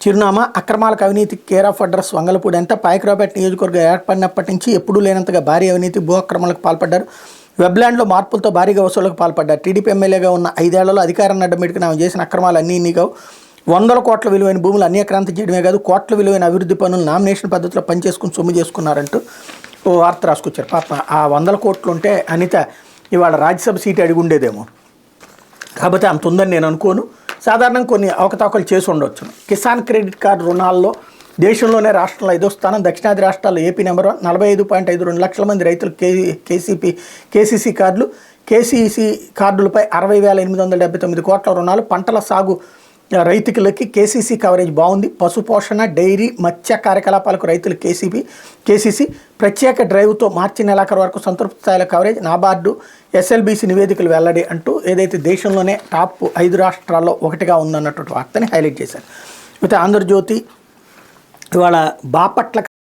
చిరునామా అక్రమాలకు అవినీతికి కేర్ ఆఫ్ అడ్రస్ వంగలపూడి అంట. పాయకరావుపేట నియోజకవర్గం ఏర్పడినప్పటి నుంచి ఎప్పుడూ లేనంతగా భారీ అవినీతి భూ అక్రమాలకు పాల్పడ్డారు. వెబ్లాండ్లో మార్పులతో భారీగా వసూళ్లకు పాల్పడ్డారు. టీడీపీ ఎమ్మెల్యేగా ఉన్న 5 ఏళ్లలో అధికారాన్ని అడ్డమెట్టుకుని ఆమె చేసిన అక్రమాలు అన్నీ కావు. 100 కోట్ల విలువైన భూములు అన్యాక్రాంతం చేయడమే కాదు, కోట్ల విలువైన అభివృద్ధి పనులు నామినేషన్ పద్ధతిలో పనిచేసుకుని సొమ్ము చేసుకున్నారంటూ ఓ వార్త రాసుకొచ్చారు. పాప ఆ 100 కోట్లు ఉంటే అనిత ఇవాళ రాజ్యసభ సీటు అడిగి ఉండేదేమో. కాకపోతే అంత ఉందని నేను అనుకోను. సాధారణంగా కొన్ని అవకతవకలు చేసి ఉండొచ్చు. కిసాన్ క్రెడిట్ కార్డు రుణాల్లో దేశంలోనే రాష్ట్రంలో 5వ స్థానం. దక్షిణాది రాష్ట్రాల్లో ఏపీ నెంబర్ 1. 45.52 లక్షల మంది రైతులు కేసీసీ కార్డులు. కేసీసీ కార్డులపై 60,879 కోట్ల రుణాలు. పంటల సాగు రైతులకి కేసీసీ కవరేజ్ బాగుంది. పశుపోషణ, డైరీ, మత్స్య కార్యకలాపాలకు రైతులు కేసీసీ ప్రత్యేక డ్రైవ్తో మార్చి నెలాఖరు వరకు సంతృప్తి స్థాయిలో కవరేజ్. నాబార్డు ఎస్ఎల్బీసీ నివేదికలు వెల్లడి అంటూ ఏదైతే దేశంలోనే టాప్ 5 రాష్ట్రాల్లో ఒకటిగా ఉందన్నటువంటి వార్తని హైలైట్ చేశారు. అయితే ఆంధ్రజ్యోతి ఇవాళ బాపట్ల